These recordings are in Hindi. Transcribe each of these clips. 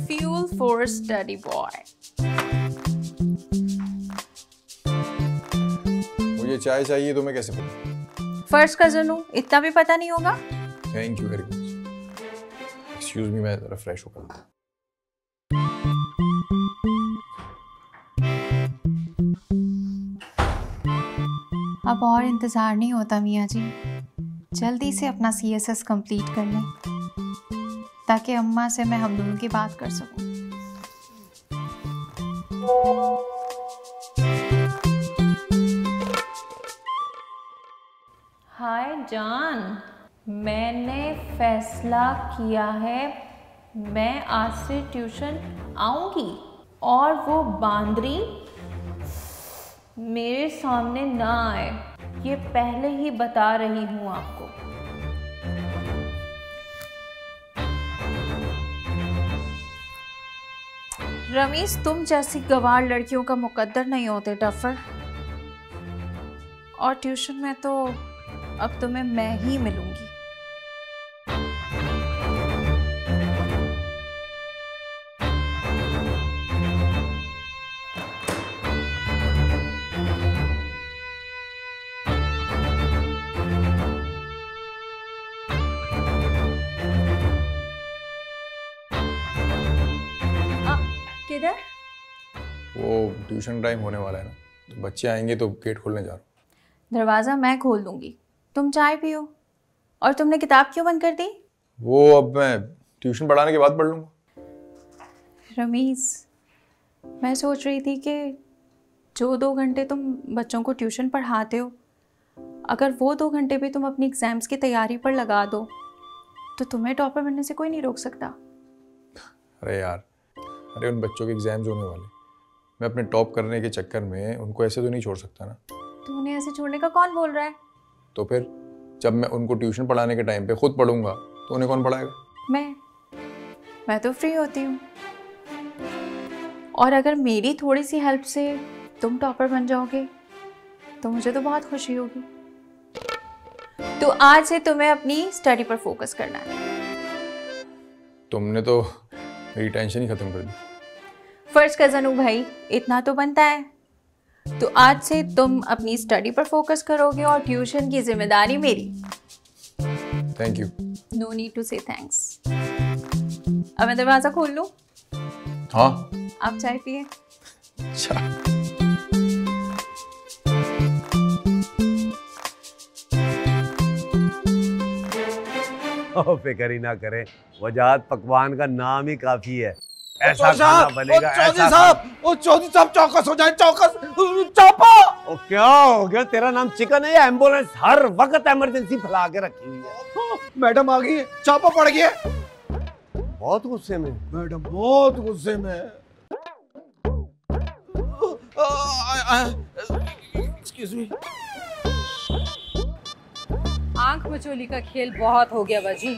Fuel for study boy. मुझे चाय चाहिए तो मैं कैसे पीऊं? फर्स्ट कजन हूँ, इतना भी पता नहीं होगा? Thank you very much. Excuse me, मैं जरा फ्रेश होकर। अब और इंतज़ार नहीं होता मियाँ जी, जल्दी से अपना CSS कंप्लीट कर लें ताकि अम्मा से मैं हम दोनों की बात कर सकूं। हाय जान, मैंने फैसला किया है मैं आज से ट्यूशन आऊंगी और वो बांदरी मेरे सामने ना आए, ये पहले ही बता रही हूँ आपको। रमीज, तुम जैसी गंवार लड़कियों का मुकद्दर नहीं होते टफर। और ट्यूशन में तो अब तुम्हें मैं ही मिलूंगी। किधर? वो ट्यूशन टाइम होने वाला है ना, तो बच्चे आएंगे तो गेट खोलने जा रहा हूँ। दरवाज़ा मैं खोल दूंगी, तुम चाय पियो। और तुमने किताब क्यों बंद कर दी? वो अब मैं ट्यूशन पढ़ाने के बाद पढ़ लूँगा। रमीज, मैं सोच रही थी कि जो 2 घंटे तुम बच्चों को ट्यूशन पढ़ाते हो, अगर वो 2 घंटे भी तुम अपनी एग्ज़ाम्स की तैयारी पर लगा दो तो तुम्हें टॉपर बनने से कोई नहीं रोक सकता। अरे यार, अरे उन बच्चों के एग्जाम्स होने वाले, मैं अपने टॉप करने के चक्कर में उनको ऐसे तो नहीं छोड़ सकता ना। तो उन्हें ऐसे छोड़ने का कौन बोल रहा है? तो फिर जब मैं उनको ट्यूशन पढ़ाने के टाइम पे खुद पढ़ूंगा तो उन्हें कौन पढ़ाएगा? मैं तो फ्री होती हूँ। और अगर मेरी थोड़ी सी हेल्प से तुम टॉपर बन जाओगे तो मुझे तो बहुत खुशी होगी। तो आज से तुम्हें अपनी स्टडी पर फोकस करना है। तुमने तो मेरी टेंशन ही खत्म कर दी। फर्स्ट कजन हूँ भाई, इतना तो बनता है। तो आज से तुम अपनी स्टडी पर फोकस करोगे और ट्यूशन की जिम्मेदारी मेरी। Thank you. No need to say thanks. अब मैं दरवाजा खोल लूं? हाँ। आप चाय पिए। फिक्र ही ना करें, वजाहत पकवान का नाम ही काफी है। ऐसा खाना बनेगा। चौधरी साहब चौकस हो जाए, चौकस चापा। ओ क्या हो गया? तेरा नाम चिकन है या एम्बुलेंस हर वक्त इमरजेंसी फैला के रखी हुई है? मैडम आ गई है, चापा पड़ गया। बहुत गुस्से में मैडम, बहुत गुस्से में। Excuse me. आंख मचोली का खेल बहुत हो गया बाजी,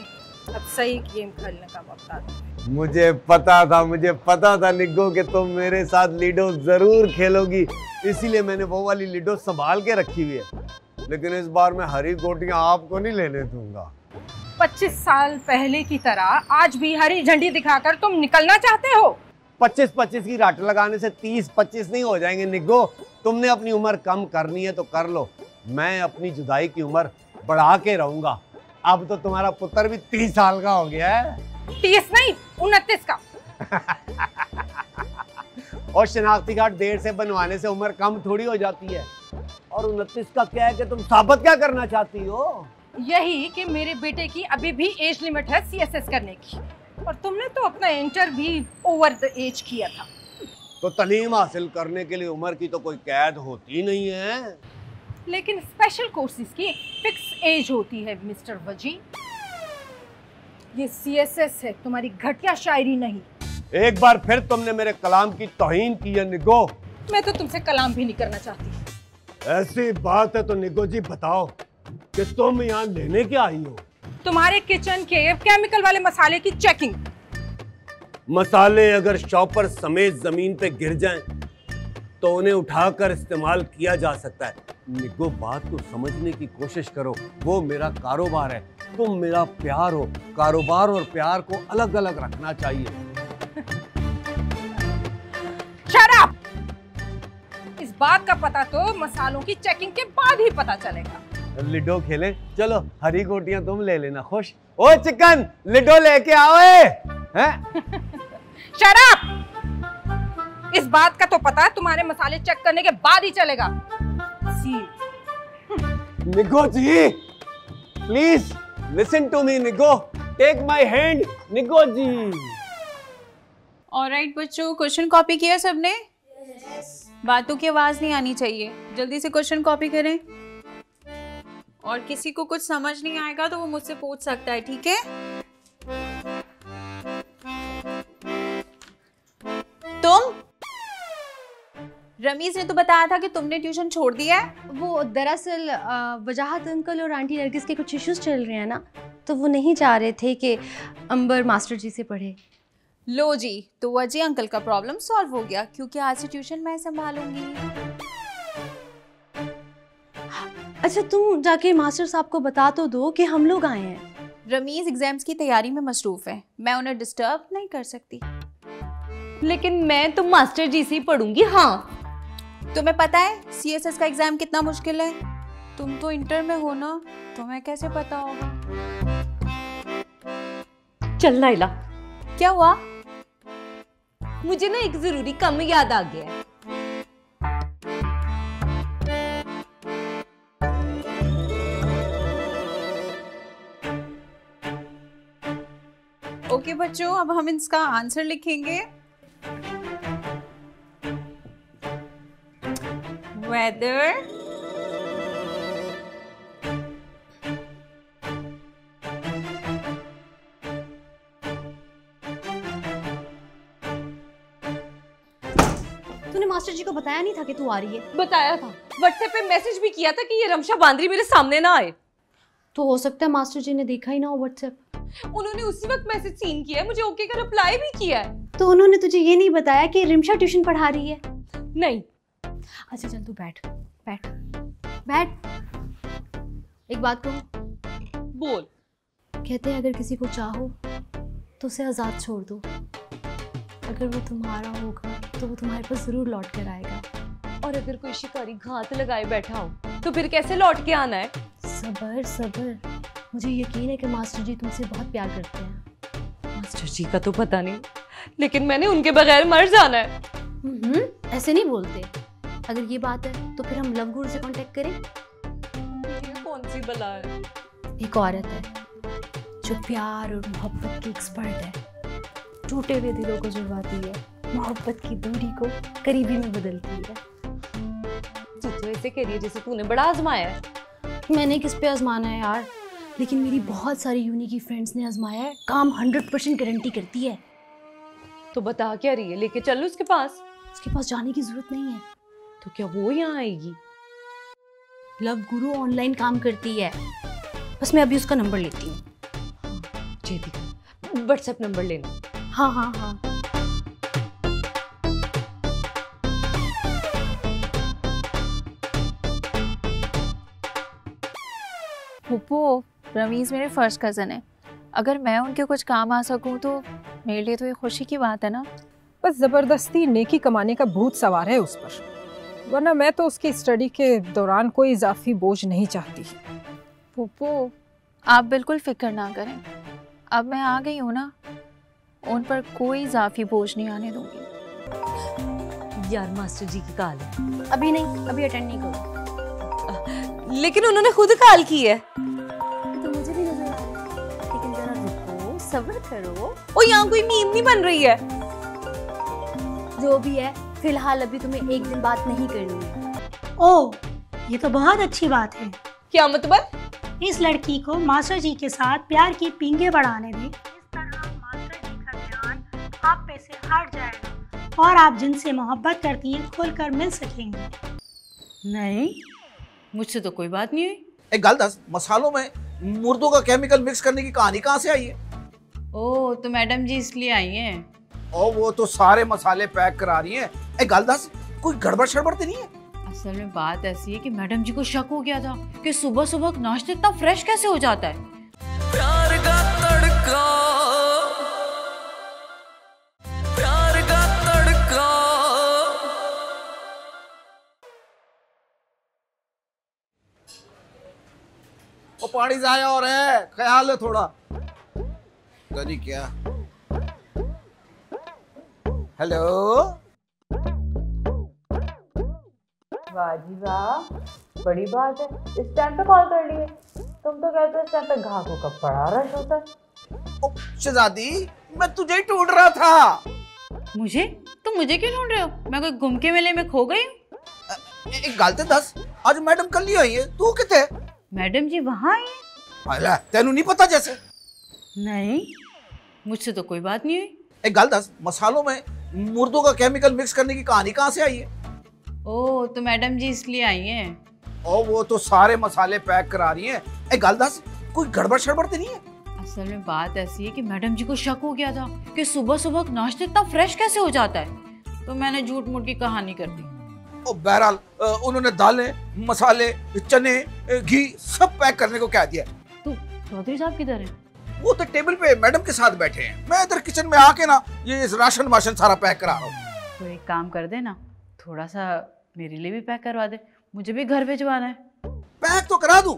अब सही गेम खेलने का वक्त आ गया। मुझे पता था निग्गो कि तुम मेरे साथ लीडो जरूर खेलोगी, इसीलिए मैंने वो वाली लीडो संभाल के रखी हुई है। लेकिन इस बार मैं हरी गोटियां आपको नहीं लेने दूंगा। 25 साल पहले की तरह आज भी हरी झंडी दिखाकर तुम निकलना चाहते हो? 25-25 की राट लगाने से 30-25 नहीं हो जाएंगे निग्गो। तुमने अपनी उम्र कम करनी है तो कर लो, मैं अपनी जुदाई की उम्र बढ़ा के रहूंगा। अब तो तुम्हारा पुत्र भी 30 साल का हो गया है। 30 नहीं, 29 का। और शनाख्ती कार्ड देर से बनवाने से उम्र कम थोड़ी हो जाती है। और 29 का क्या है कि तुम साबित क्या करना चाहती हो? यही कि मेरे बेटे की अभी भी एज लिमिट है CSS करने की, और तुमने तो अपना इंटर भी ओवर द एज किया था। तो तालीम हासिल करने के लिए उम्र की तो कोई कैद होती नहीं है। लेकिन स्पेशल कोर्सेज की फिक्स एज होती है मिस्टर वजी। ये CSS है, तुम्हारी घटिया शायरी नहीं। एक बार फिर तुमने मेरे कलाम की तौहीन की है निग्गो। मैं तो तुमसे कलाम भी नहीं करना चाहती। ऐसी बात है तो निग्गो जी बताओ कि तुम यहाँ लेने क्या आई हो? तुम्हारे किचन के केमिकल वाले मसाले की चेकिंग। मसाले अगर शॉपर समेत जमीन पे गिर जाएं तो उन्हें उठाकर इस्तेमाल किया जा सकता है। निग्गो, बात को समझने की कोशिश करो, वो मेरा कारोबार है। तुम मेरा प्यार हो, कारोबार और प्यार को अलग अलग रखना चाहिए। Shut up! इस बात का पता तो मसालों की चेकिंग के बाद ही पता चलेगा। लिडो खेलें? चलो हरी गोटियां तुम ले लेना। खुश? ओ चिकन, लिडो लेके आओ हैं? Shut up! इस बात का तो पता तुम्हारे मसाले चेक करने के बाद ही चलेगा। See? निगो जी, प्लीज लिसन टू मी। निगो, टेक माय हैंड। निगो जी। ऑलराइट बच्चों, क्वेश्चन कॉपी किया सबने? बातों की आवाज नहीं आनी चाहिए। जल्दी से क्वेश्चन कॉपी करें। और किसी को कुछ समझ नहीं आएगा तो वो मुझसे पूछ सकता है, ठीक है? तुम? रमीज ने तो बताया था कि तुमने ट्यूशन छोड़ दिया है। वो दरअसल वजाहत अंकल और आंटी नरगिस के कुछ इश्यूज चल रहे हैं ना, तो वो नहीं चाह रहे थे कि अंबर मास्टर जी से पढ़े। लो जी, तो वजी अंकल का प्रॉब्लम सॉल्व हो गया, क्योंकि आज से ट्यूशन मैं संभालूंगी। अच्छा, तुम जाके मास्टर साहब को बता तो दो कि हम लोग आए हैं। रमीज एग्जाम्स की तैयारी में मसरूफ है, मैं उन्हें डिस्टर्ब नहीं कर सकती। लेकिन मैं तो मास्टर जी से ही पढ़ूंगी। हाँ, तुम्हें पता है CSS का एग्जाम कितना मुश्किल है? तुम तो इंटर में हो ना, तुम्हें कैसे पता होगा? चल नाइला, क्या हुआ? मुझे ना एक जरूरी काम याद आ गया है। ओके बच्चों, अब हम इसका आंसर लिखेंगे। वेदर तूने मास्टर जी को बताया नहीं था कि तू आ रही है? बताया था, व्हाट्सएप पे मैसेज भी किया था कि ये रमशा बांद्री मेरे सामने ना आए। तो हो सकता है मास्टर जी ने देखा ही ना हो व्हाट्सएप। उन्होंने उसी वक्त मैसेज सीन किया है, मुझे ओके का रिप्लाई भी किया है। तो उन्होंने तुझे ये नहीं बताया कि रिमशा ट्यूशन पढ़ा रही है? नहीं। अच्छा चल, तू बैठ बैठ बैठ। एक बात कहूँ? बोल। कहते हैं अगर किसी को चाहो तो उसे आज़ाद छोड़ दो। अगर वो तुम्हारा होगा तो वो तुम्हारे पास जरूर लौट कर आएगा। और अगर कोई शिकारी घात लगाए बैठा हो तो फिर कैसे लौट के आना है? सबर सबर, मुझे यकीन है कि मास्टर जी तुमसे बहुत प्यार करते हैं। मास्टर जी का तो पता नहीं, लेकिन मैंने उनके बगैर मर जाना है। ऐसे नहीं बोलते। अगर ये बात है तो फिर हम लव गुरु से कांटेक्ट करें। ये कौन सी बला है? एक औरत है जो प्यार और मोहब्बत की एक्सपर्ट है, टूटे हुए दिलों को जुड़वाती है, मोहब्बत की दूरी को करीबी में बदलती है। तू तो ऐसे कह रही है जैसे तूने बड़ा आजमाया है। मैंने किस पे आजमाना है यार, लेकिन मेरी बहुत सारी यूनी की फ्रेंड्स ने आजमाया है। काम 100% गारंटी करती है। तो बता क्या रही है, लेके चल उसके पास। उसके पास जाने की जरूरत नहीं है। तो क्या वो यहाँ आएगी? लव गुरु ऑनलाइन काम करती है। बस मैं अभी उसका नंबर लेती हूँ। व्हाट्सएप नंबर लेना। हाँ हाँ हाँ। फूफो, रमीज मेरे फर्स्ट कज़न है। अगर मैं उनके कुछ काम आ सकूं तो मेरे लिए तो ये खुशी की बात है ना। बस जबरदस्ती नेकी कमाने का भूत सवार है उस पर, वरना मैं तो उसकी स्टडी के दौरान कोई इजाफी बोझ नहीं चाहती। फूफो, आप बिल्कुल फिक्र ना करें, अब मैं आ गई हूँ ना, उन पर कोई इजाफी बोझ नहीं आने दूंगी। यार मास्टर जी की कॉल है। अभी नहीं, अभी अटेंड नहीं करूँ। लेकिन उन्होंने खुद कॉल की है। तो मुझे भी नजर आ रहा है, लेकिन जरा रुको, सब्र करो। ओ यहाँ कोई नींद नहीं बन रही है। जो भी है, फिलहाल अभी तुम्हें एक दिन बात नहीं करनी है। ओह, ये तो बहुत अच्छी बात है। क्या मतलब? इस लड़की को मास्टर जी के साथ प्यार की पींगे बढ़ाने दें। इस तरह मास्टर जी का ध्यान आप पे से हट जाएगा और आप जिनसे मोहब्बत करती हैं खुलकर मिल सकेंगे। नहीं, मुझसे तो कोई बात नहीं हुई। एक गल दस, मसालों में मुर्दों का केमिकल मिक्स करने की कहानी कहाँ से आई है? ओह, तो मैडम जी इसलिए आई हैं। और वो तो सारे मसाले पैक करा रही हैं। एक गल दस, कोई गड़बड़ शड़बड़ तो नहीं है? असल में बात ऐसी है कि मैडम जी को शक हो गया था कि सुबह सुबह नाश्ता इतना फ्रेश कैसे हो जाता है। प्यार का तड़का, प्यार का तड़का। वो पानी जाया हो रहा है, ख्याल है थोड़ा। करी क्या? हेलो, वाह जी वाह, बड़ी बात है, इस टाइम पे कॉल कर लिए। तुम तो कहते हो इस टाइम पे ग्राहकों का बड़ा रश होता है। शहजादी, मैं तुझे ही ढूंढ रहा था। मुझे? तुम मुझे क्यों ढूंढ रहे हो? मैं कोई गुम के मेले में खो गई हूँ? एक गलती दस, आज मैडम कल ही आई है, तू किथे? मैडम जी वहाँ आई हैं? अरे तेनू नहीं पता जैसे? नहीं, मुझसे तो कोई बात नहीं हुई। एक गल दस, मसालों में मुर्दों का केमिकल मिक्स करने की कहानी कहाँ से आई है? ओह, तो मैडम जी इसलिए आई हैं। और वो तो सारे मसाले पैक करा रही हैं। एक गल दस, कोई गड़बड़ शड़बड़ तो नहीं है? असल में बात ऐसी है कि मैडम जी को शक हो गया था कि सुबह सुबह नाश्ता इतना फ्रेश कैसे हो जाता है, तो मैंने झूठ मूठ की कहानी कर दी। और बहरहाल उन्होंने दालें, मसाले, चने, घी सब पैक करने को कह दिया। तो चौधरी साहब किधर हैं? वो तो टेबल पे मैडम के साथ बैठे हैं, मैं इधर किचन में आके ना ये राशन वाशन सारा पैक करा रहा हूँ। तो एक काम कर दे ना, थोड़ा सा मेरे लिए भी पैक करवा दे, मुझे भी घर भिजवाना है। पैक तो करा दूं,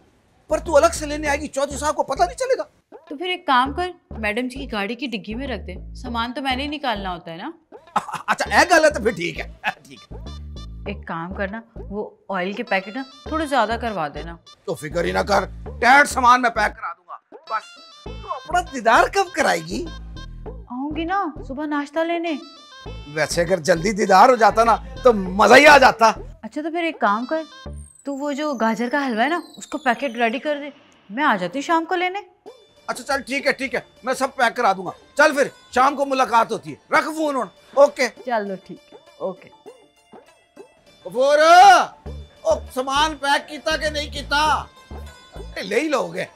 पर तू अलग से लेने आएगी, चौधरी साहब को पता नहीं चलेगा। तो फिर एक काम कर, मैडम जी की गाड़ी की डिग्गी में रख दे, सामान तो मैंने ही निकालना होता है ना। अच्छा एक गल है तो फिर ठीक है, ठीक है। एक काम करना, वो ऑयल के पैकेट ना थोड़े ज्यादा करवा देना। तो फिक्र ही ना कर, टैट सामान मैं पैक करा दूंगा। बस तो अपना दीदार कब कराएगी? आऊंगी ना सुबह नाश्ता लेने। वैसे अगर जल्दी दीदार हो जाता ना तो मजा ही आ जाता। अच्छा तो फिर एक काम कर, तू वो जो गाजर का हलवा है ना उसको पैकेट रेडी कर दे, मैं आ जाती हूँ शाम को लेने। अच्छा चल ठीक है, मैं सब पैक करा दूंगा। चल फिर शाम को मुलाकात होती है, रख फोन ऑन। ओके चलो ठीक है, ओके। गफूर, ओ सामान पैक किया कि नहीं किया? ले ही लोगे।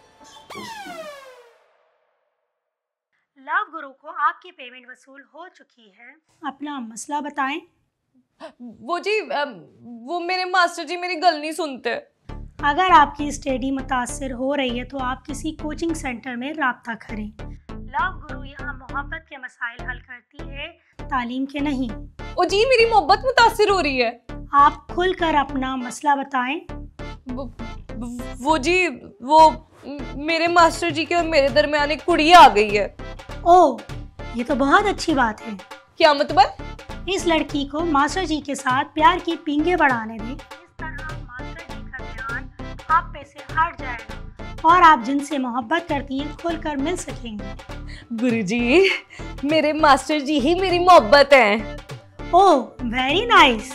लव गुरु को आपकी पेमेंट वसूल हो चुकी है, अपना मसला बताएं। वो जी वो मेरे मास्टर जी मेरी गल नहीं सुनते। अगर आपकी स्टडी मुतासर हो रही है तो आप किसी कोचिंग सेंटर में राब्ता करें। लव गुरु यहाँ मोहब्बत के मसाइल हल करती है, तालीम के नहीं। ओ जी मेरी मोहब्बत मुतासिर हो रही है। आप खुलकर अपना मसला बताएं। वो जी वो मेरे मास्टर जी के और मेरे दरमियान एक कुड़ी आ गई है। ओह, ये तो बहुत अच्छी बात है। क्या मतलब? इस लड़की को मास्टर जी के साथ प्यार की पींगे बढ़ाने दें, इस तरह मास्टर जी का ध्यान आप पे से हट जाएगा और आप जिनसे मोहब्बत करती हैं खुलकर मिल सकेंगे। गुरुजी, मेरे मास्टर जी ही मेरी मोहब्बत हैं। ओह वेरी नाइस,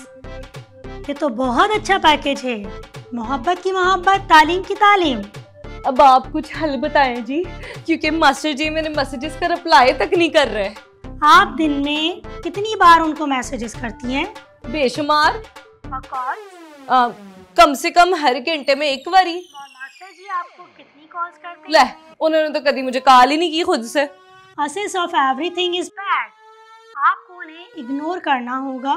ये तो बहुत अच्छा पैकेज है। मोहब्बत की मोहब्बत, तालीम की तालीम। अब आप कुछ हल बताएं जी, क्योंकि मास्टर जी मेरे मैसेजेस का रिप्लाई तक नहीं कर रहे। आप दिन में कितनी बार उनको मैसेजेस करती हैं? बेशुमार। और कॉल? कम से कम हर घंटे में एक बारी। और मास्टर जी आपको कितनी कॉल्स करते ले, हैं? उन्होंने तो कभी मुझे कॉल ही नहीं की खुद से। Assess of everything is bad. आपको उन्हें इग्नोर करना होगा।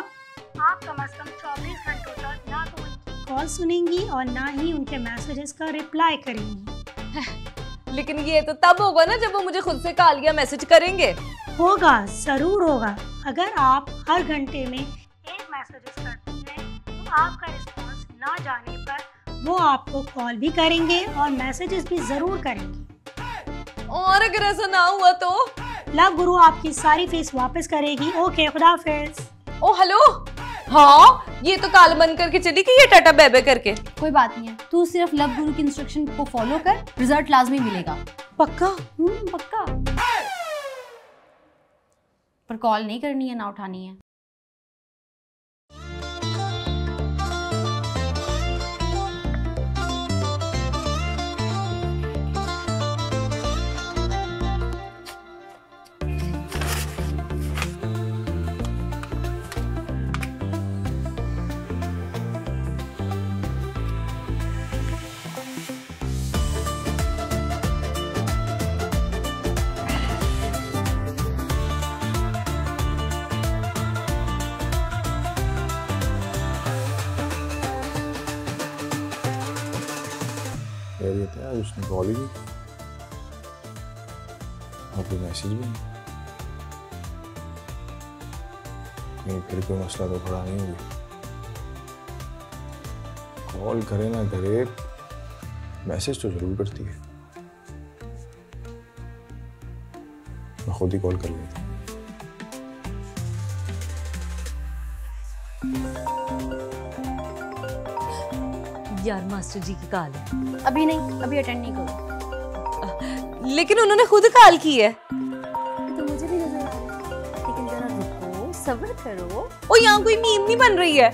आप कम से कम 24 घंटों तक ना तो उनकी कॉल सुनेंगी और ना ही उनके मैसेजेस का रिप्लाई करेंगी। लेकिन ये तो तब होगा ना जब वो मुझे खुद से कॉल या मैसेज करेंगे। होगा, जरूर होगा। अगर आप हर घंटे में एक मैसेजेस करती हैं तो आपका रिस्पॉन्स ना जाने पर वो आपको कॉल भी करेंगे और मैसेजेस भी जरूर करेंगे। और अगर ऐसा ना हुआ तो? लव गुरु आपकी सारी फीस वापस करेगी। ओके, खुदा हाफिज। ओ हेलो, हाँ ये तो काल बंद करके चली गई है टाटा बेबे करके। कोई बात नहीं है, तू सिर्फ लव गुरु की इंस्ट्रक्शन को फॉलो कर, रिजल्ट लाजमी मिलेगा। पक्का? पक्का। पर कॉल नहीं करनी है, ना उठानी है। खैरियत है, उसने कॉल ही की। और कोई मैसेज भी नहीं, फिर कोई मसला तो खड़ा नहीं हुआ। कॉल करे ना करे, मैसेज तो जरूर करती है। मैं खुद ही कॉल कर लेता हूँ। यार मास्टर जी की कॉल है। अभी नहीं, अभी अटेंड नहीं करो। लेकिन उन्होंने खुद कॉल की है। तो मुझे भी नजर आ रहा है, लेकिन जरा रुको, सब्र करो। ओ यहाँ कोई नींद नहीं बन रही है।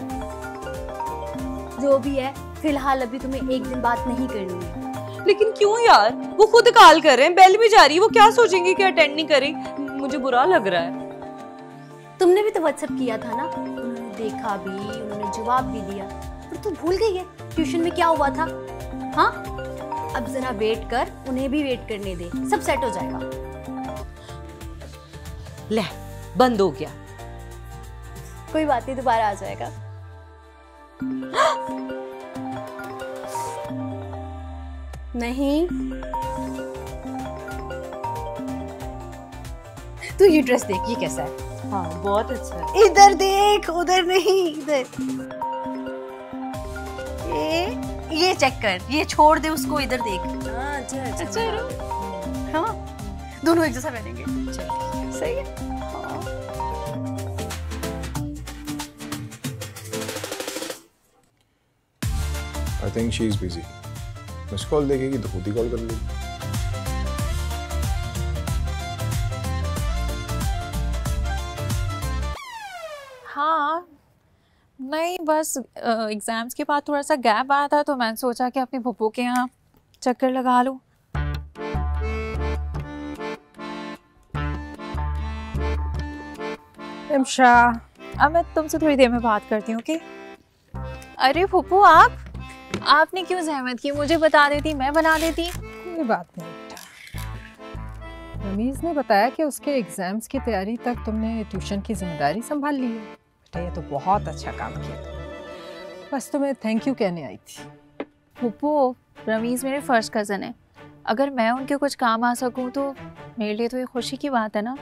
जो भी है, फिलहाल अभी तुम्हें एक दिन बात नहीं करनी है। लेकिन क्यों यार, वो खुद कॉल कर रहे हैं, बेल भी जा रही है, वो क्या सोचेंगे कि अटेंड नहीं करें। मुझे बुरा लग रहा है। तुमने भी तो व्हाट्सएप किया था ना, उन्होंने देखा भी, उन्होंने जवाब भी दिया, पर तू भूल गई है ट्यूशन में क्या हुआ था। हाँ, अब जरा वेट कर, उन्हें भी वेट करने दे, सब सेट हो जाएगा। ले, बंद हो गया। कोई बात नहीं, दोबारा आ जाएगा। नहीं, तू ये ड्रेस देख, ये कैसा है। हाँ बहुत अच्छा है। इधर देख, उधर नहीं, इधर। ये चेक कर, ये छोड़ दे उसको, इधर देख। अच्छा है। हाँ, दोनों एक जैसा पहनेंगे। सही है। हाँ। I think she is busy. Miss call देखेगी तो खुद ही कॉल कर लेगी। हाँ, नहीं बस एग्ज़ाम्स के बाद थोड़ा सा गैप आया था, तो मैंने सोचा कि अपने पप्पू के यहाँ चक्कर लगा लूँ। इमशा, अब मैं तुमसे थोड़ी देर में बात करती हूँ, ओके? अरे पप्पू, आपने क्यों जहमत की? मुझे बता देती, मैं बना देती। कोई बात नहीं बेटा। रमीज़ ने बताया कि उसके एग्ज़ाम्स की तैयारी तक तुमने ट्यूशन की जिम्मेदारी संभाल ली है। बेटा ये तो बहुत अच्छा काम किया, बस तुम्हें थैंक यू कहने आई थी। पप्पू, रमीज़ मेरे फर्स्ट कज़न है, अगर मैं उनके कुछ काम आ सकूं तो मेरे लिए तो ये खुशी की बात है ना।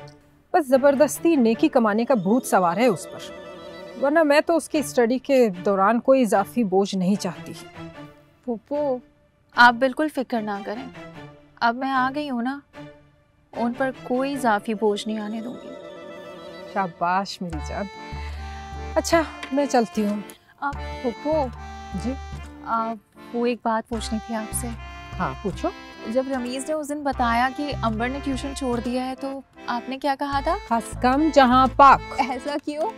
बस ज़बरदस्ती नेकी कमाने का भूत सवार है उस पर, वरना मैं तो उसकी स्टडी के दौरान कोई इजाफी बोझ नहीं चाहती। पप्पू, आप बिल्कुल फिक्र ना करें, अब मैं आ गई हूँ ना, उन पर कोई इजाफी बोझ नहीं आने दूंगी। शाबाश मेरी जान। अच्छा मैं चलती हूँ। पप्पू जी, वो एक बात पूछनी थी आपसे। हाँ पूछो। जब रमीज़ ने उस दिन बताया कि अंबर ने ट्यूशन छोड़ दिया है, तो आपने क्या कहा था? हस्कम जहाँ पाक। ऐसा क्यों?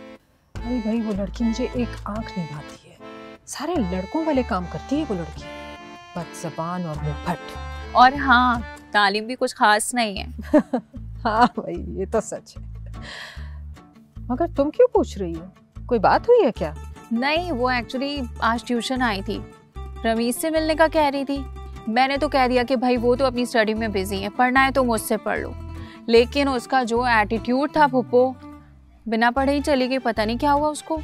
अरे भाई वो लड़की मुझे एक आंख निभाती है, सारे लड़कों वाले काम करती है वो लड़की, बदज़बान और मुंहफट। और हाँ, तालीम भी कुछ खास नहीं है। हाँ भाई ये तो सच है। मगर तुम क्यों पूछ रही हो, कोई बात हुई है क्या? नहीं, वो एक्चुअली आज ट्यूशन आई थी, रमीज़ से मिलने का कह रही थी। मैंने तो कह दिया कि भाई वो तो अपनी स्टडी में बिजी है, पढ़ना है तो मुझसे पढ़ लो। लेकिन उसका जो एटीट्यूड था फुप्पो, बिना पढ़े ही चली गई, पता नहीं क्या हुआ उसको।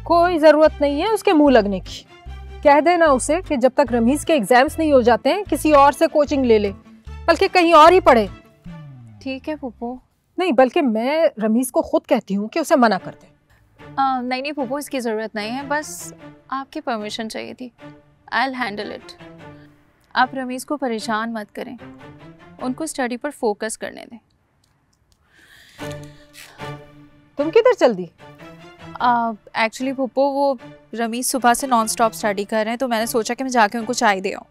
कोई ज़रूरत नहीं है उसके मुंह लगने की, कह देना उसे कि जब तक रमीज़ के एग्जाम्स नहीं हो जाते हैं किसी और से कोचिंग ले ले, बल्कि कहीं और ही पढ़े। ठीक है फुप्पो। नहीं, बल्कि मैं रमीज़ को खुद कहती हूँ कि उसे मना कर दे। नहीं नहीं फुप्पो, इसकी ज़रूरत नहीं है, बस आपकी परमिशन चाहिए थी। I will handle it. आप रमीज़ को परेशान मत करें, उनको स्टडी पर फोकस करने दें। तुम किधर चल दी? एक्चुअली फुप्पो, वो रमीज़ सुबह से नॉन स्टॉप स्टडी कर रहे हैं, तो मैंने सोचा कि मैं जाके उनको चाय दे आऊँ।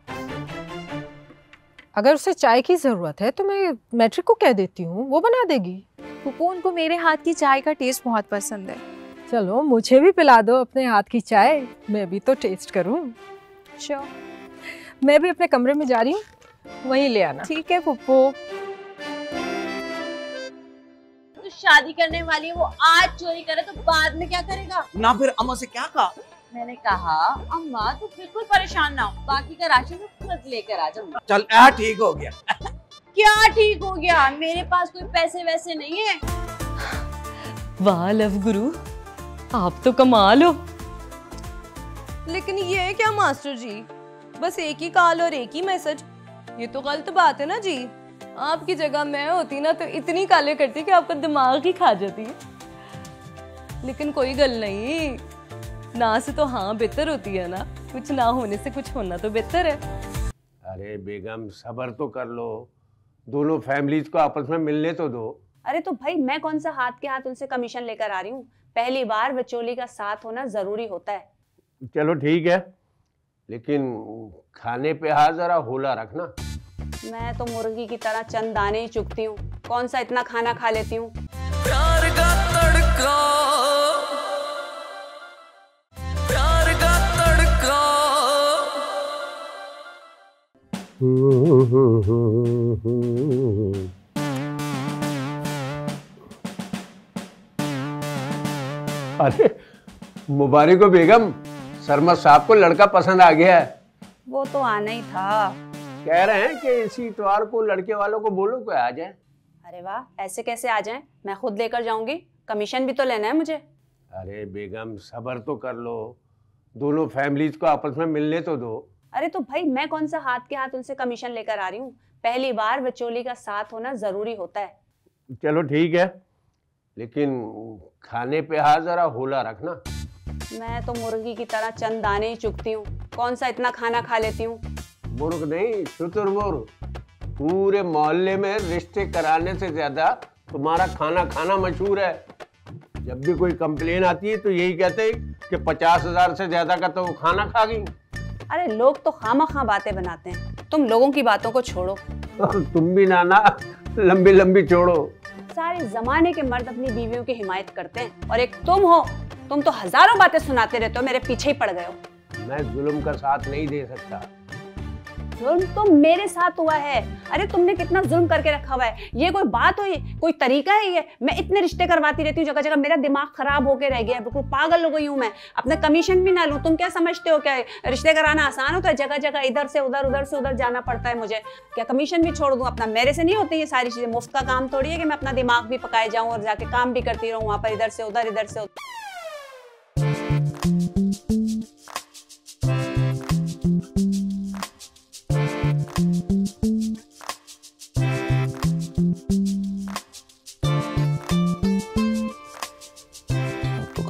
अगर उसे चाय की ज़रूरत है तो मैं मैट्रिक को कह देती हूँ, वो बना देगी। फुप्पो, उनको मेरे हाथ की चाय का टेस्ट बहुत पसंद है। चलो मुझे भी पिला दो अपने हाथ की चाय, मैं भी तो टेस्ट करूँ। श्योर। मैं भी अपने कमरे में जा रही हूँ, वहीं ले आना। ठीक है फुप्पो। तो शादी करने वाली है, वो आज चोरी करे तो बाद में क्या करेगा? ना फिर अम्मा से क्या कहा? मैंने कहा अम्मा तो बिल्कुल परेशान ना हो, बाकी का राशन मैं खुद लेकर आ जाऊंगा। चल ठीक हो गया। क्या ठीक हो गया? मेरे पास कोई पैसे वैसे नहीं है। वाह लव गुरु, आप तो कमाल हो। लेकिन ये क्या मास्टर जी, बस एक ही कॉल और एक ही मैसेज, ये तो गलत बात है ना जी। आपकी जगह मैं होती ना तो इतनी काले करती कि आपका दिमाग ही खा जाती है। लेकिन कोई गल नहीं, ना से तो हाँ बेहतर होती है ना, कुछ ना होने से कुछ होना तो बेहतर है। अरे बेगम सब्र तो कर लो, दोनों फैमिलीज को आपस में मिलने तो दो। अरे तो भाई मैं कौन सा हाथ के हाथ उनसे कमीशन लेकर आ रही हूँ, पहली बार विचोली का साथ होना जरूरी होता है। चलो ठीक है, लेकिन खाने पे हाथ जरा होला रखना। मैं तो मुर्गी की तरह चंद दाने ही चुगती हूँ, कौन सा इतना खाना खा लेती हूँ। प्यार का तड़का, प्यार का तड़का। अरे मुबारक हो बेगम, सरमद साहब को लड़का पसंद आ गया है। वो तो आना ही था। कह रहे हैं कि इसी इतवार को लड़के वालों को बोलो कोई आ जाए। अरे वाह, ऐसे कैसे आ जाएं? मैं खुद लेकर जाऊंगी, कमीशन भी तो लेना है मुझे। अरे बेगम सब्र तो कर लो, दोनों फैमिलीज को आपस में मिलने तो दो। अरे तो भाई मैं कौन सा हाथ के हाथ उनसे कमीशन लेकर आ रही हूँ, पहली बार विचोली का साथ होना जरूरी होता है। चलो ठीक है, लेकिन खाने पे हाथ जरा होला रखना। मैं तो मुर्गी की तरह चंद दाने ही चुगती हूँ, कौन सा इतना खाना खा लेती हूँ। मुर्ग नहीं, शुतुरमुर्ग। पूरे मोहल्ले में रिश्ते कराने से ज्यादा तुम्हारा खाना खाना मशहूर है। जब भी कोई कंप्लेन आती है तो यही कहते हैं कि 50,000 से ज्यादा का तो वो खाना खा गई। अरे लोग तो खामा बातें बनाते हैं, तुम लोगों की बातों को छोड़ो। तुम भी नाना लंबी लंबी छोड़ो। सारे जमाने के मर्द अपनी बीवियों की हिमायत करते हैं, और एक तुम हो, तुम तो हजारों बातें सुनाते रहते हो, मेरे पीछे ही पड़ गए हो। मैं जुल्म का साथ नहीं दे सकता। जुल्म तो मेरे साथ हुआ है। अरे तुमने कितना जुल्म करके रखा हुआ है, ये कोई बात हुई, कोई तरीका है ये? मैं इतने रिश्ते करवाती रहती हूँ जगह जगह, मेरा दिमाग खराब होके रह गया है, बिल्कुल पागल हो गई हूँ मैं। अपना कमीशन भी ना लूं, तुम क्या समझते हो क्या रिश्ते कराना आसान होता है? जगह जगह इधर से उधर, उधर से उधर जाना पड़ता है मुझे। क्या कमीशन भी छोड़ दूं अपना? मेरे से नहीं होती ये सारी चीजें, मुफ्त का काम थोड़ी है कि मैं अपना दिमाग भी पकाए जाऊं और जाके काम भी करती रहूं वहां पर, इधर से उधर, इधर से उधर।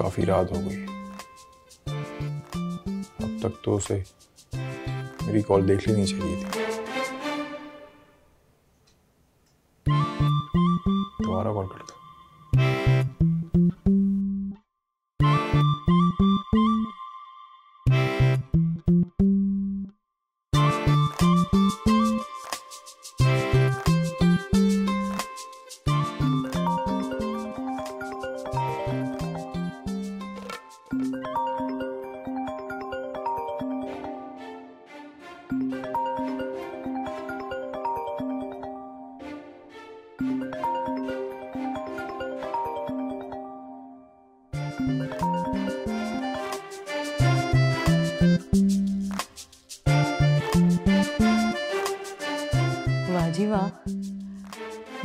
काफी रात हो गई, अब तक तो उसे मेरी कॉल देख लेनी चाहिए थी। दोबारा कॉल करता। वाह जी वाह,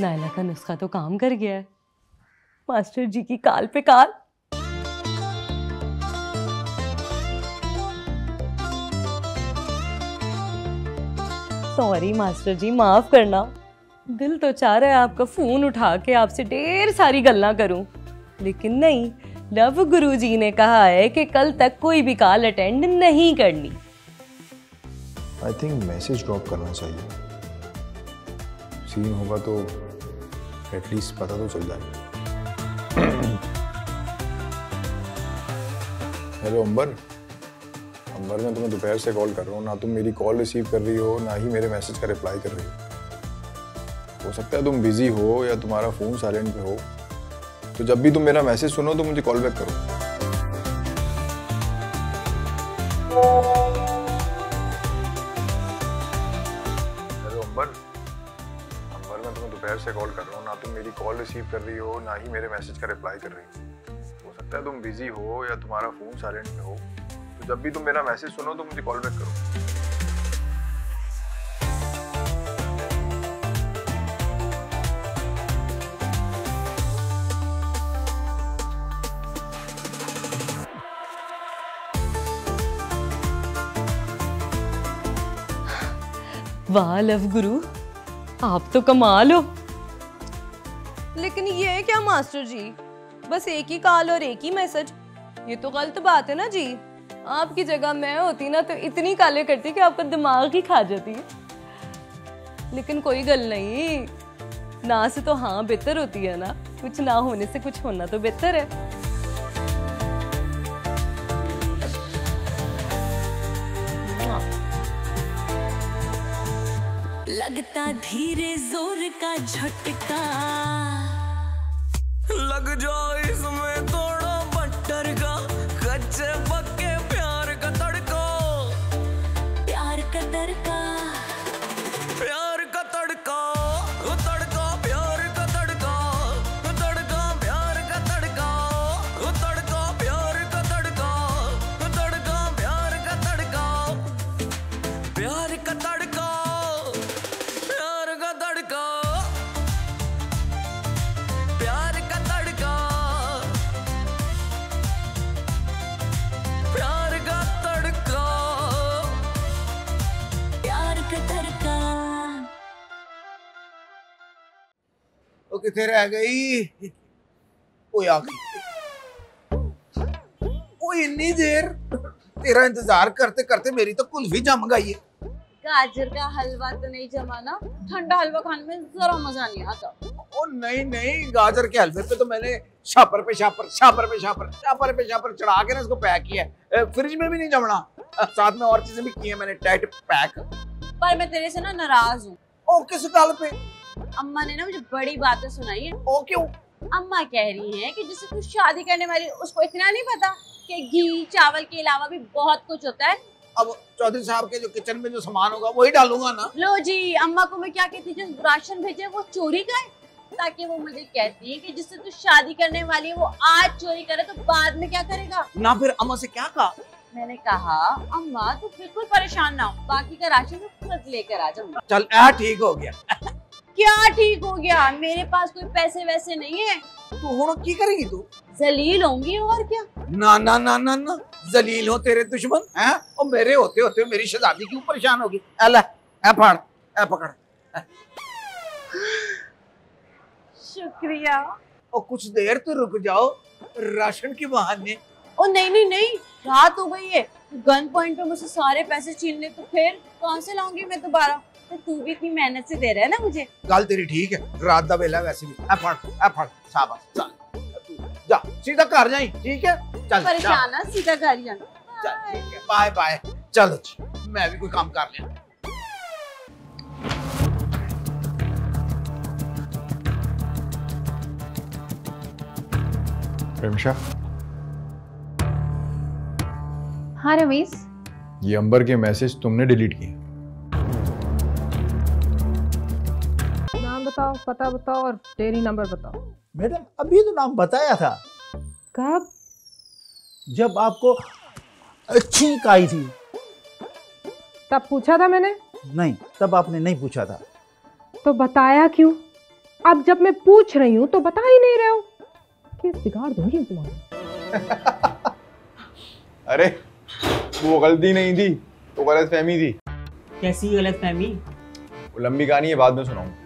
नायला का नुस्खा तो काम कर गया है। मास्टर जी की काल पे काल। सॉरी मास्टर जी, माफ करना। दिल तो चाह रहा है आपका फोन उठा के आपसे ढेर सारी गल्ला करूं, लेकिन नहीं, लव गुरु जी ने कहा है कि कल तक कोई भी कॉल अटेंड नहीं करनी। आई थिंक मैसेज ड्रॉप करना चाहिए, सीन होगा तो एटलीस्ट पता तो चल जाएगा। हेलो अंबर, अंबर मैं तुम्हें दोपहर से कॉल कर रहा हूँ, ना तुम मेरी कॉल रिसीव कर रही हो, ना ही मेरे मैसेज का रिप्लाई कर रही हो सकता है तुम बिजी हो या तुम्हारा फोन साइलेंट पे हो, तो जब भी तुम मेरा मैसेज सुनो तो मुझे कॉल बैक करो। हेलो अंबर, अंबर मैं तुम्हें दोपहर से कॉल कर रहा हूँ, ना तुम मेरी कॉल रिसीव कर रही हो, ना ही मेरे मैसेज का रिप्लाई कर रही हो सकता है तुम बिजी हो या तुम्हारा फोन साइलेंट पे हो, तो जब भी तुम मेरा मैसेज सुनो तो मुझे कॉल बैक करो। वाह लव गुरु, आप तो कमाल हो। लेकिन ये क्या मास्टर जी, बस एक ही कॉल और एक ही मैसेज, ये तो गलत बात है ना जी। आपकी जगह मैं होती ना तो इतनी काले करती कि आपका दिमाग ही खा जाती है। लेकिन कोई गल नहीं, ना से तो हाँ बेहतर होती है ना, कुछ ना होने से कुछ होना तो बेहतर है। लगता धीरे जोर का झटका, लग जाओ इसमें थोड़ा बटर का, कच्चे पक्के प्यार का तड़का, प्यार का तड़का, प्यार का तड़का, तड़का प्यार का तड़का, तड़का प्यार का तड़का, तड़का प्यार का तड़का, तड़का प्यार का तड़का, प्यार का तड़का, प्यार का तड़का, प्यार का तड़का, प्यार का तड़का, प्यार का तड़का। वो किथे रह गई? वो आ गई। वो इतनी देर तेरा इंतजार करते करते मेरी तो कुल्फी जम गई है। गाजर का हलवा तो नहीं जमा ना? ठंडा हलवा खाने में जरा मजा नहीं आता। ओ नहीं नहीं, गाजर के हलवे पे तो मैंने शापर पे शापर, शापर पे शापर, शापर पे शापर चढ़ा के ना इसको पैक किया है। फ्रिज में भी नहीं जमना, साथ में और चीजें भी की है मैंने टाइट पैक। पर मैं तेरे से ना नाराज हूँ। ओ किस गल पे? अम्मा ने ना मुझे बड़ी बातें सुनाई है। ओ क्यों? अम्मा कह रही है कि जिससे तू शादी करने वाली उसको इतना नहीं पता कि घी चावल के अलावा भी बहुत कुछ होता है। अब चौधरी साहब के जो किचन में जो सामान होगा वही डालूंगा ना। लो जी, अम्मा को मैं क्या कहती हूँ, जो राशन भेजे वो चोरी का है, ताकि वो मुझे कहती है कि जिससे तू शादी करने वाली है वो आज चोरी करे तो बाद में क्या करेगा। ना फिर अम्मा से क्या कहा? मैंने कहा अम्मा तू बिल्कुल परेशान ना हो, बाकी का राशन तो खुद लेकर आ जाऊंगा। चल ठीक हो गया। क्या ठीक हो गया? मेरे पास कोई पैसे वैसे नहीं है। तू हुण की करेगी? तू जलील होंगी और क्या। ना ना ना ना ना, जलील हो तेरे दुश्मन हैं, और मेरे होते होते मेरी शहजादी क्यों परेशान होगी? ले ए फाड़, ए पकड़। शुक्रिया। और कुछ देर तो रुक जाओ, राशन के बहाने। ओ नहीं नहीं नहीं, रात हो गई है, गन पॉइंट पे मुझसे सारे पैसे छीन ले तो फिर कहाँ से लाऊंगी मैं दोबारा? तो तू भी इतनी मेहनत से दे रहा है ना मुझे। गल तेरी ठीक है, रात दा वेला वैसे भी। ए फड़ शाबाश, चल तू जा सीधा घर जाई, ठीक है? चल परेशान ना, सीधा घर जाना। चल ठीक है, बाय बाय। चलो जी, मैं भी कोई काम कर लिया। प्रेमशा, हाँ रमेश, ये अंबर के मैसेज तुमने डिलीट किए? नाम बताओ, पता बताओ और डेयरी नंबर बताओ। मैडम अभी तो नाम बताया था। कब? जब आपको छींक आई थी। तब पूछा था मैंने? नहीं, तब आपने नहीं पूछा था। तो बताया क्यों? अब जब मैं पूछ रही हूँ तो बता ही नहीं रहे हो। केस बिगाड़ दूंगी तुम्हारा। अरे वो गलती नहीं थी, वो गलत फहमी थी। कैसी गलत फहमी? वो लंबी कहानी है, बाद में सुनाऊंगा।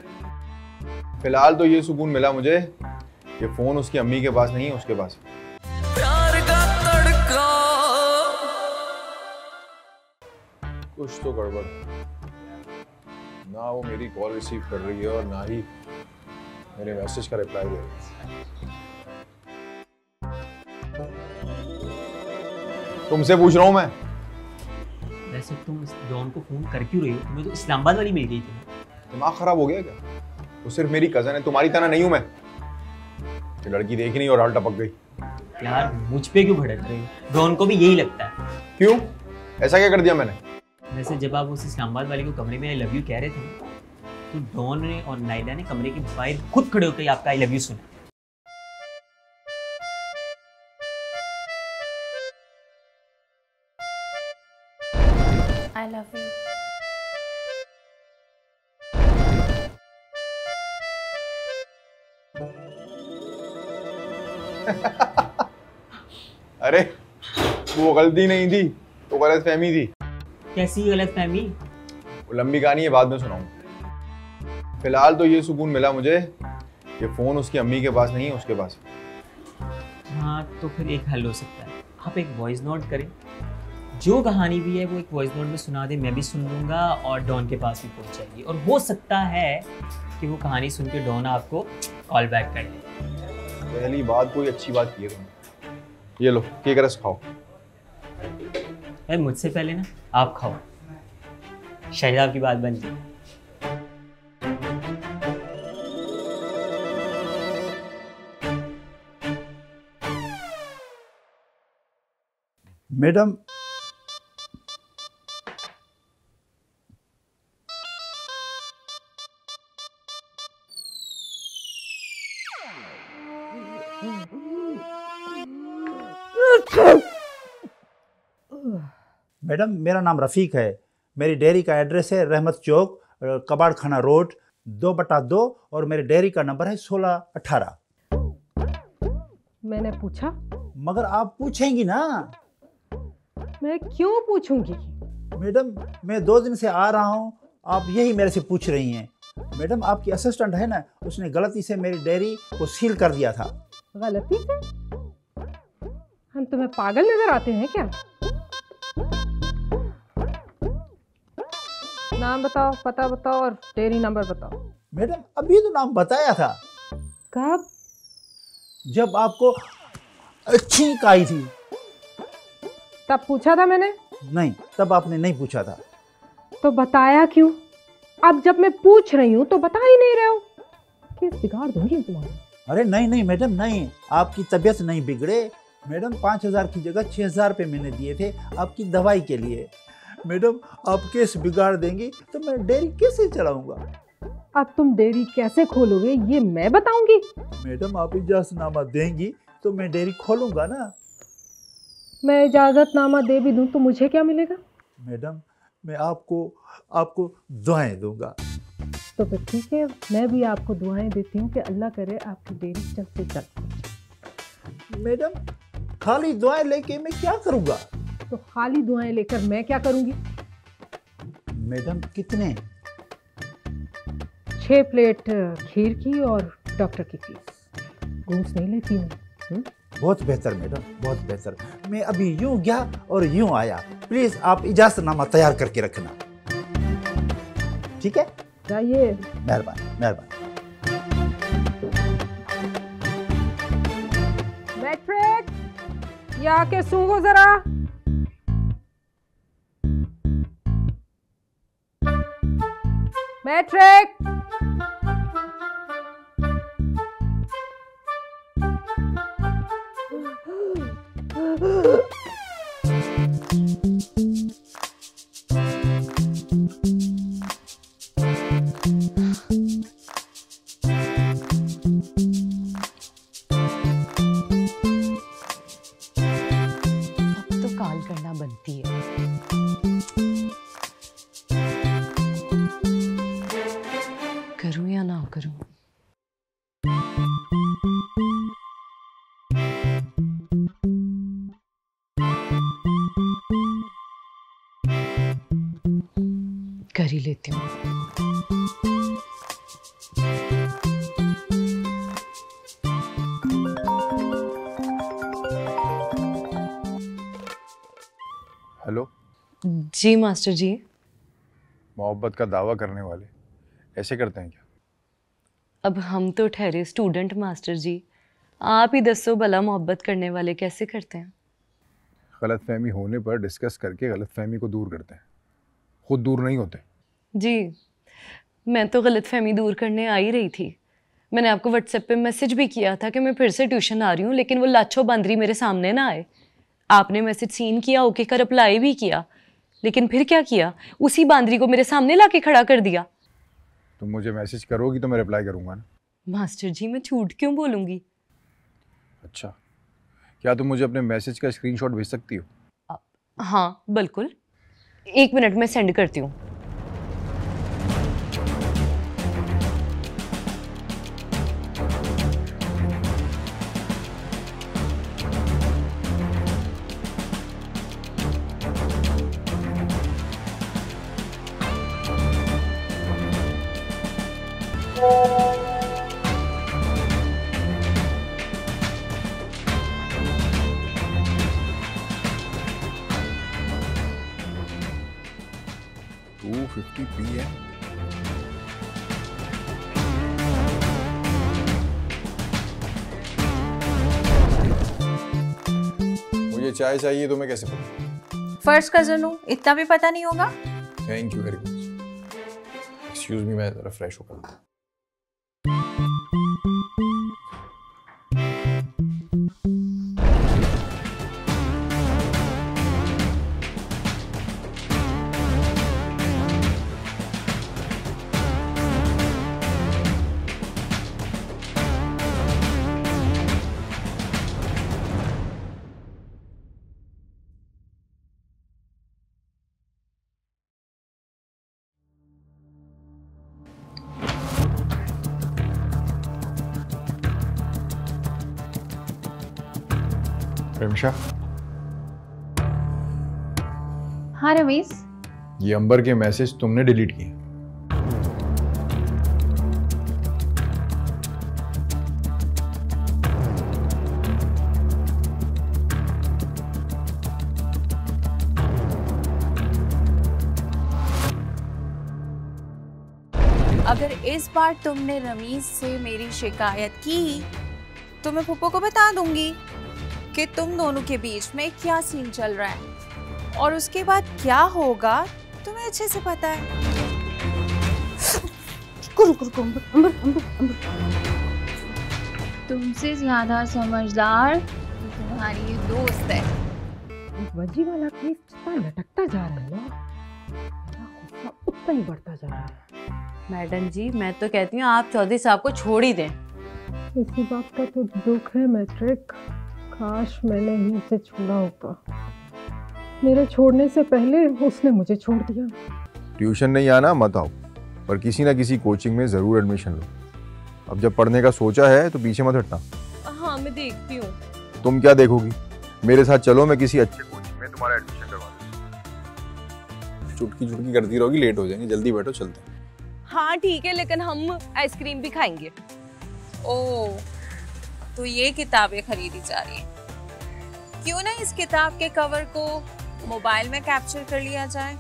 फिलहाल तो ये सुकून मिला मुझे, ये फोन उसकी अम्मी के पास नहीं है, उसके पास। प्यार का तड़का। कुछ तो गड़बड़, ना वो मेरी कॉल रिसीव कर रही है और ना ही मेरे मैसेज का रिप्लाई दे रही है। तुमसे पूछ रहा हूँ मैं। वैसे तुम इस डॉन को फोन कर क्यों रही हो? तुम्हें तो इस्लामाबाद वाली मिल गई थी। दिमाग खराब हो गया क्या? वो सिर्फ मेरी कजन है, तुम्हारी तरह नहीं हूं मैं। ये लड़की देखी नहीं और हाल टपक गई। यार मुझ पे क्यों भड़क रही हो? डॉन को भी यही लगता है। क्यों? ऐसा क्या कर दिया मैंने? वैसे जब आप उस इस्लामाबाद वाली को कमरे में आई लव यू कह रहे थे तो डॉन ने और नाइला ने कमरे के बाहर खुद खड़े होकर आपका आई लव यू सुना। I love you. अरे वो गलती नहीं थी, वो गलत फहमी थी। कैसी गलत फहमी? वो लंबी कहानी है, बाद में सुनाऊंगा। फिलहाल तो ये सुकून मिला मुझे कि फोन उसकी अम्मी के पास नहीं है, उसके पास। हाँ तो फिर एक हल हो सकता है, आप एक वॉइस नोट करें, जो कहानी भी है वो एक वॉइस नोट में सुना दे, मैं भी सुन लूँगा और डॉन के पास भी पहुँच जाएगी, और हो सकता है कि वो कहानी सुन के डॉन आपको कॉल बैक कर दे। पहली बात कोई अच्छी बात की है तुमने। ये लो केक रस खाओ। अरे मुझसे पहले ना आप खाओ, शाहिद की बात बन गई। मैडम मैडम मेरा नाम रफ़ीक है। मेरी डेयरी का एड्रेस है रहमत चौक, कबाड़ खाना रोड 2/2 और मेरे डेयरी का नंबर है 1618। मैंने पूछा? मगर आप पूछेंगी ना। मैं क्यों पूछूंगी? मैडम मैं 2 दिन से आ रहा हूँ, आप यही मेरे से पूछ रही हैं। मैडम आपकी असिस्टेंट है ना, उसने गलती से मेरी डेयरी को सील कर दिया था। गलती से? हम तुम्हें पागल नजर आते हैं क्या? नाम बताओ, पता बताओ और डेयरी नंबर बताओ। मैडम अभी तो नाम बताया था। कब? जब आपको छींक आई थी तब पूछा था मैंने? नहीं, तब आपने नहीं पूछा था। तो बताया क्यों? अब जब मैं पूछ रही हूँ तो बता ही नहीं रहे हो। केस बिगाड़ दूंगी तुम्हारा। अरे नहीं नहीं मैडम नहीं, आपकी तबीयत नहीं बिगड़े। मैडम 5000 की जगह 6000 रुपये मैंने दिए थे आपकी दवाई के लिए। मैडम आप केस बिगाड़ देंगी तो मैं डेयरी कैसे चलाऊंगा? अब तुम डेयरी कैसे खोलोगे ये मैं बताऊंगी। मैडम आप इजाजतनामा देंगी तो मैं डेयरी खोलूंगा ना। मैं इजाजतनामा दे भी दूं तो मुझे क्या मिलेगा? मैडम मैं आपको दुआएं दूंगा। तो फिर ठीक है, मैं भी आपको दुआएं देती हूँ कि अल्लाह करे आपकी डेयरी जल्द से जल्द। मैडम खाली दुआएं लेके मैं क्या करूंगा? तो खाली दुआएं लेकर मैं क्या करूंगी? मैडम कितने? 6 प्लेट खीर की और डॉक्टर की फीस। घूस नहीं लेती हूँ। बहुत बेहतर मैडम, बहुत बेहतर। मैं अभी यूं गया और यूं आया। प्लीज आप इजाजतनामा तैयार करके रखना, ठीक है? जाइए। मेहरबानी मेहरबानी। मैट्रिक, ये आके सूंघो जरा। मैट्रिक, कर ही लेती हूँ। हेलो जी मास्टर जी। मोहब्बत का दावा करने वाले ऐसे करते हैं क्या? अब हम तो ठहरे स्टूडेंट मास्टर जी, आप ही दसो भला मोहब्बत करने वाले कैसे करते हैं? गलतफहमी होने पर डिस्कस करके गलतफहमी को दूर करते हैं, खुद दूर नहीं होते। जी मैं तो गलतफहमी दूर करने आ ही रही थी। मैंने आपको व्हाट्सएप पे मैसेज भी किया था कि मैं फिर से ट्यूशन आ रही हूँ, लेकिन वो लाछो बांदरी मेरे सामने ना आए। आपने मैसेज सीन किया, ओके कर अप्लाई भी किया, लेकिन फिर क्या किया, उसी बांदरी को मेरे सामने लाके खड़ा कर दिया। तुम मुझे मैसेज करोगी तो मैं रिप्लाई करूँगा ना। मास्टर जी मैं झूठ क्यों बोलूँगी? अच्छा, क्या तुम मुझे अपने मैसेज का स्क्रीनशॉट भेज सकती हो? हाँ बिल्कुल, 1 मिनट में सेंड करती हूँ। मुझे चाय चाहिए तो मैं कैसे पता? फर्स्ट कजन हूँ, इतना भी पता नहीं होगा? Thank you very much. Excuse me, मैं जरा फ्रेश होकर। प्रेमशा, हाँ रमेश, ये अंबर के मैसेज तुमने डिलीट किए? अगर इस बार तुमने रमीज से मेरी शिकायत की तो मैं फूफो को बता दूंगी कि तुम दोनों के बीच में क्या सीन चल रहा है, और उसके बाद क्या होगा तुम्हें अच्छे से पता है। तुमसे ज्यादा समझदार तो तुम्हारी ये दोस्त है। वजी वाला केस जितना लटकता जा रहा है ना, मेरा गुस्सा उतना ही बढ़ता जा रहा है। मैडम जी, मैं तो कहती हूँ आप चौधरी साहब को छोड़ ही दें। इसी बात का तो दुख है मैट्रिक, काश मैंने ही उसे छोड़ा होता। मेरे छोड़ने से पहले उसने मुझे छोड़ दिया। ट्यूशन नहीं आना मत आओ, पर किसी ना किसी कोचिंग में जरूर एडमिशन लो। अब जब पढ़ने का सोचा है तो पीछे मत हटना। हाँ, मैं देखती हूँ। तुम क्या देखोगी? मेरे साथ चलो, मैं किसी अच्छे कोचिंग में तुम्हारा एडमिशन करवा दूँ। चुटकी चुटकी करती रहोगी, लेट हो जाएंगे। जल्दी बैठो, चलते हैं। हाँ ठीक है, लेकिन हम आइसक्रीम भी खाएंगे। ओह, तो ये किताबें खरीदी जा रही हैं। क्यों ना इस किताब के कवर को मोबाइल में कैप्चर कर लिया जाए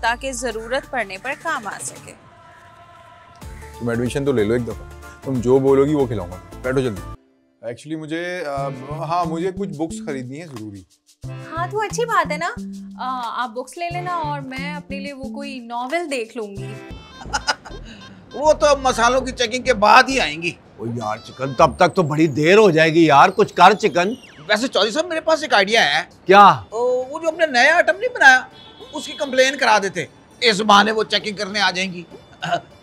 ताकि जरूरत पड़ने पर काम आ सके। तुम एडमिशन तो ले लो एक दफा, तुम जो बोलोगी वो खिलाऊंगा। बैठो जल्दी। एक्चुअली मुझे मुझे कुछ बुक्स खरीदनी है जरूरी। हाँ तो अच्छी बात है ना, आप बुक्स ले लेना और मैं अपने लिए वो कोई नॉवेल देख लूंगी। वो तो अब मसालों की चेकिंग के बाद ही आएंगी। ओ यार चिकन, तब तक तो बड़ी देर हो जाएगी यार, कुछ कर चिकन। वैसे चौधरी साहब, मेरे पास एक आइडिया है। क्या? वो जो हमने नया आइटम नहीं बनाया, उसकी कंप्लेन करा देते। इस बहाने वो चेकिंग करने आ जाएंगी,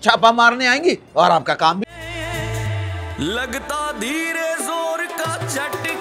छापा मारने आएंगी और आपका काम भी लगता धीरे जोर का झटका।